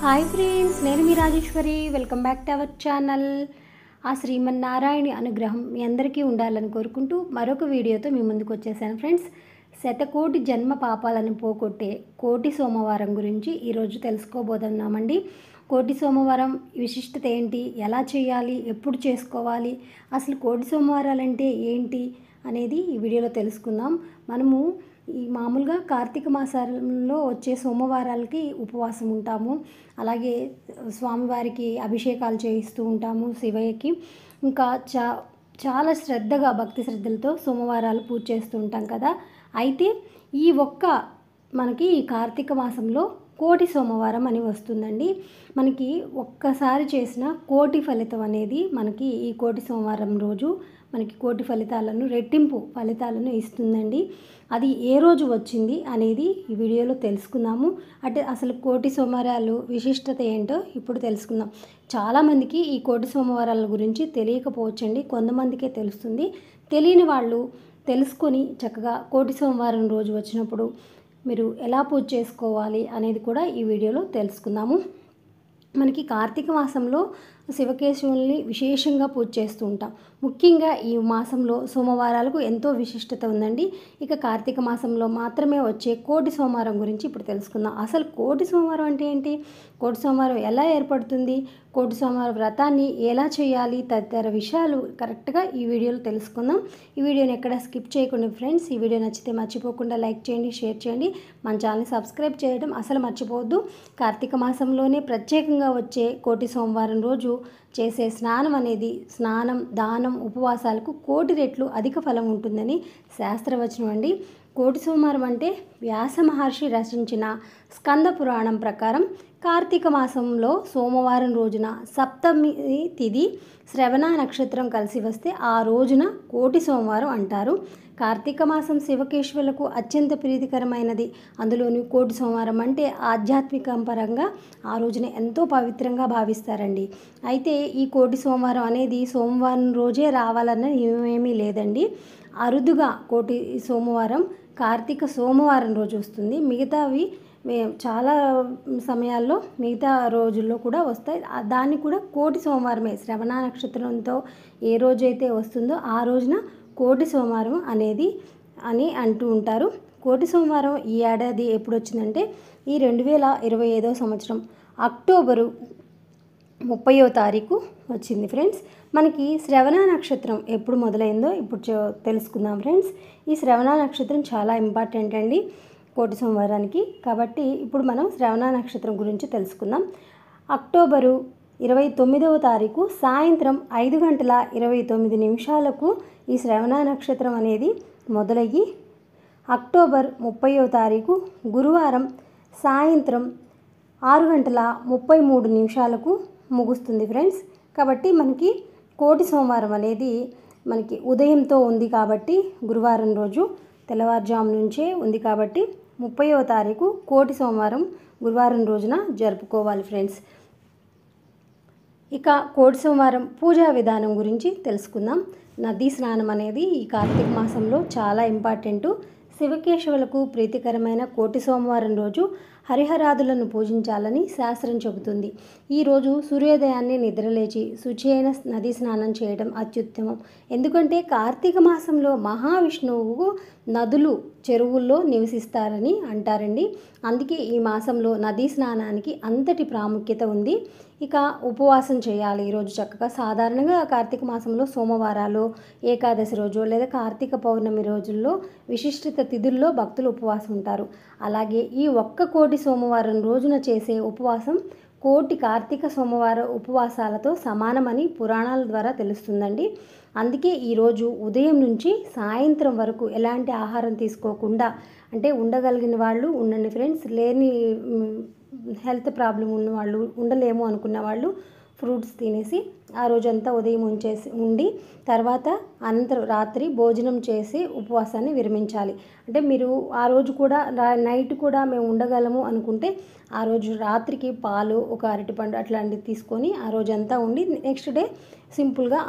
Hi friends, నేను మీ Rajeshwari. Welcome back to our channel. ఆ శ్రీమన్నారాయణ అనుగ్రహం మీ అందరికీ ఉండాలని కోరుకుంటూ మరొక వీడియోతో మీ ముందుకు వచ్చేసాను ఫ్రెండ్స్. శతకోటి జన్మ పాపాలను పోగొట్టే కోటి సోమవారం గురించి ఈరోజు తెలుసుకోబోతున్నామండి. కోటి సోమవారం విశిష్టత ఏంటి, ఎలా చేయాలి, ఎప్పుడు చేసుకోవాలి, అసలు కోటి సోమవారాలు అంటే ఏంటి అనేది ఈ వీడియోలో తెలుసుకుందాం. మనము ఈ మామూలుగా కార్తీక మాసంలో వచ్చే సోమవారాలకి ఉపవాసం ఉంటాము. అలాగే స్వామివారికి అభిషేకాలు చేయిస్తూ ఉంటాము శివయ్యకి. ఇంకా చాలా శ్రద్ధగా భక్తి శ్రద్ధలతో సోమవారాలు పూజ చేస్తూ ఉంటాం కదా. అయితే ఈ మనకి ఈ కార్తీక మాసంలో కోటి సోమవారం అని వస్తుందండి. మనకి ఒక్కసారి చేసిన కోటి ఫలితం అనేది మనకి ఈ కోటి సోమవారం రోజు మనకి కోటి ఫలితాలను, రెట్టింపు ఫలితాలను ఇస్తుందండి. అది ఏ రోజు వచ్చింది అనేది ఈ వీడియోలో తెలుసుకుందాము. అంటే అసలు కోటి సోమవారాలు విశిష్టత ఏంటో ఇప్పుడు తెలుసుకుందాం. చాలామందికి ఈ కోటి సోమవారాల గురించి తెలియకపోవచ్చండి, కొంతమందికే తెలుస్తుంది. తెలియని వాళ్ళు తెలుసుకొని చక్కగా కోటి సోమవారం రోజు వచ్చినప్పుడు మీరు ఎలా పూజ చేసుకోవాలి అనేది కూడా ఈ వీడియోలో తెలుసుకుందాము. మనకి కార్తీక మాసంలో శివకేశవుల్ని విశేషంగా పూజ చేస్తూ ఉంటాం. ముఖ్యంగా ఈ మాసంలో సోమవారాలకు ఎంతో విశిష్టత ఉందండి. ఇక కార్తీక మాసంలో మాత్రమే వచ్చే కోటి సోమవారం గురించి ఇప్పుడు తెలుసుకుందాం. అసలు కోటి సోమవారం అంటే ఏంటి, కోటి సోమవారం ఎలా ఏర్పడుతుంది, కోటి సోమవారం వ్రతాన్ని ఎలా చేయాలి, తదితర విషయాలు కరెక్ట్గా ఈ వీడియోలో తెలుసుకుందాం. ఈ వీడియోని ఎక్కడ స్కిప్ చేయకుండా ఫ్రెండ్స్, ఈ వీడియో నచ్చితే మర్చిపోకుండా లైక్ చేయండి, షేర్ చేయండి, మన ఛానల్ని సబ్స్క్రైబ్ చేయడం అసలు మర్చిపోవద్దు. కార్తీక మాసంలోనే ప్రత్యేకంగా వచ్చే కోటి సోమవారం రోజు చేసే స్నానం అనేది స్నానం, దానం, ఉపవాసాలకు కోటి రెట్లు అధిక ఫలం ఉంటుందని శాస్త్రవచనం అండి. కోటి సోమవారం అంటే వ్యాస మహర్షి రచించిన స్కంద పురాణం ప్రకారం కార్తీక మాసంలో సోమవారం రోజున సప్తమి తిథి శ్రవణ నక్షత్రం కలిసి వస్తే ఆ రోజున కోటి సోమవారం అంటారు. కార్తీక మాసం శివకేశవులకు అత్యంత ప్రీతికరమైనది. అందులోని కోటి సోమవారం అంటే ఆధ్యాత్మిక పరంగా ఆ రోజున ఎంతో పవిత్రంగా భావిస్తారండి. అయితే ఈ కోటి సోమవారం అనేది సోమవారం రోజే రావాలన్న నియమేమీ లేదండి. అరుదుగా కోటి సోమవారం కార్తీక సోమవారం రోజు వస్తుంది. మిగతావి చాలా సమయాల్లో మిగతా రోజుల్లో కూడా వస్తాయి. దాన్ని కూడా కోటి సోమవారమే, శ్రవణ నక్షత్రంతో ఏ రోజైతే వస్తుందో ఆ రోజున కోటి సోమవారం అనేది అని అంటూ ఉంటారు. కోటి సోమవారం ఈ ఏడాది ఎప్పుడు వచ్చిందంటే ఈ 2025 సంవత్సరం అక్టోబరు 30వ తారీఖు వచ్చింది ఫ్రెండ్స్. మనకి శ్రవణ నక్షత్రం ఎప్పుడు మొదలైందో ఇప్పుడు తెలుసుకుందాం ఫ్రెండ్స్. ఈ శ్రవణ నక్షత్రం చాలా ఇంపార్టెంట్ అండి కోటి సోమవారానికి. కాబట్టి ఇప్పుడు మనం శ్రవణ నక్షత్రం గురించి తెలుసుకుందాం. అక్టోబరు 29వ తారీఖు సాయంత్రం 5:29 ఈ శ్రవణ నక్షత్రం అనేది మొదలయ్యి అక్టోబర్ 30వ తారీఖు గురువారం సాయంత్రం 6:33 ముగుస్తుంది ఫ్రెండ్స్. కాబట్టి మనకి కోటి సోమవారం అనేది మనకి ఉదయంతో ఉంది కాబట్టి, గురువారం రోజు తెల్లవారుజాము నుంచే ఉంది కాబట్టి 30వ తారీఖు కోటి సోమవారం గురువారం రోజున జరుపుకోవాలి ఫ్రెండ్స్. ఇక కోటి సోమవారం పూజా విధానం గురించి తెలుసుకుందాం. నదీ స్నానం అనేది ఈ కార్తీక మాసంలో చాలా ఇంపార్టెంటు. శివకేశవులకు ప్రీతికరమైన కోటి సోమవారం రోజు హరిహరాదులను పూజించాలని శాస్త్రం చెబుతుంది. ఈరోజు సూర్యోదయాన్ని నిద్రలేచి శుచి అయిన నదీ స్నానం చేయడం అత్యుత్తమం. ఎందుకంటే కార్తీక మాసంలో మహావిష్ణువు నదులు, చెరువుల్లో నివసిస్తారని అంటారండి. అందుకే ఈ మాసంలో నదీ స్నానానికి అంతటి ప్రాముఖ్యత ఉంది. ఇక ఉపవాసం చేయాలి ఈరోజు చక్కగా. సాధారణంగా కార్తీక మాసంలో సోమవారాలు, ఏకాదశి రోజు లేదా కార్తీక పౌర్ణమి రోజుల్లో విశిష్టత తిథుల్లో భక్తులు ఉపవాసం ఉంటారు. అలాగే ఈ కోటి సోమవారం రోజున చేసే ఉపవాసం కోటి కార్తీక సోమవార ఉపవాసాలతో సమానమని పురాణాల ద్వారా తెలుస్తుందండి. అందుకే ఈరోజు ఉదయం నుంచి సాయంత్రం వరకు ఎలాంటి ఆహారం తీసుకోకుండా, అంటే ఉండగలిగిన వాళ్ళు ఉండండి ఫ్రెండ్స్, లేని హెల్త్ ప్రాబ్లం ఉన్న వాళ్ళు, ఉండలేము అనుకున్న వాళ్ళు ఫ్రూట్స్ తినేసి ఆ రోజంతా ఉదయం ఉండి తర్వాత అనంతరం రాత్రి భోజనం చేసి ఉపవాసాన్ని విరమించాలి. అంటే మీరు ఆ రోజు కూడా నైట్ కూడా మేము ఉండగలము అనుకుంటే ఆ రోజు రాత్రికి పాలు, ఒక అరటిపండు అట్లాంటివి తీసుకొని ఆ రోజంతా ఉండి నెక్స్ట్ డే సింపుల్గా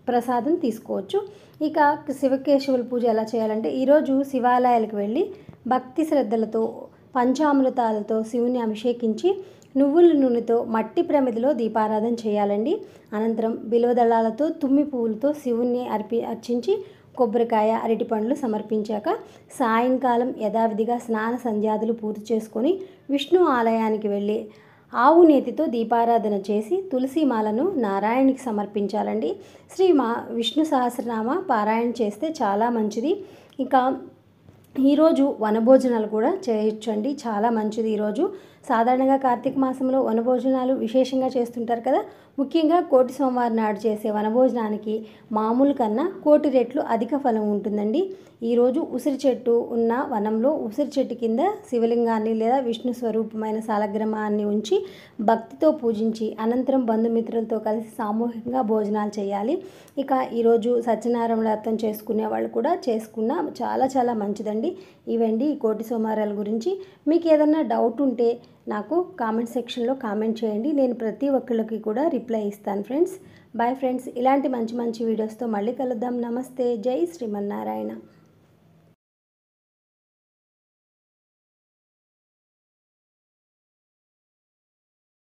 ప్రసాదం తీసుకోవచ్చు. ఇక శివకేశవుల పూజ ఎలా చేయాలంటే ఈరోజు శివాలయాలకు వెళ్ళి భక్తి శ్రద్ధలతో పంచామృతాలతో శివుని అభిషేకించి నువ్వుల నూనెతో మట్టి ప్రమిదిలో దీపారాధన చేయాలండి. అనంతరం బిల్వదళాలతో తుమ్మి పువ్వులతో శివుణ్ణి అర్చించి కొబ్బరికాయ అరటిపండ్లు సమర్పించాక సాయంకాలం యథావిధిగా స్నాన సంధ్యాదులు పూర్తి చేసుకొని విష్ణు ఆలయానికి వెళ్ళి ఆవు నేతితో దీపారాధన చేసి తులసిమాలను నారాయణకి సమర్పించాలండి. విష్ణు సహస్రనామ పారాయణ చేస్తే చాలా మంచిది. ఇంకా ఈరోజు వనభోజనాలు కూడా చేయొచ్చండి, చాలా మంచిది. ఈరోజు సాధారణంగా కార్తీక మాసంలో వనభోజనాలు విశేషంగా చేస్తుంటారు కదా. ముఖ్యంగా కోటి సోమవారం నాడు చేసే వనభోజనానికి మామూలు కన్నా కోటి రెట్లు అధిక ఫలం ఉంటుందండి. ఈరోజు ఉసిరి చెట్టు ఉన్న వనంలో ఉసిరి చెట్టు కింద శివలింగాన్ని లేదా విష్ణు స్వరూపమైన సాలగ్రామాన్ని ఉంచి భక్తితో పూజించి అనంతరం బంధుమిత్రులతో కలిసి సామూహికంగా భోజనాలు చేయాలి. ఇక ఈరోజు సత్యనారాయణ వ్రతం చేసుకునే వాళ్ళు కూడా చేసుకున్న చాలా చాలా మంచిదండి. ఇవండి ఈ కోటి సోమవారాల గురించి. మీకు ఏదన్నా డౌట్ ఉంటే నాకు కామెంట్ సెక్షన్లో కామెంట్ చేయండి, నేను ప్రతి ఒక్కళ్ళకి కూడా రిప్లై ఇస్తాను ఫ్రెండ్స్. బాయ్ ఫ్రెండ్స్, ఇలాంటి మంచి మంచి వీడియోస్తో మళ్ళీ కలుద్దాం. నమస్తే, జై శ్రీమన్నారాయణ.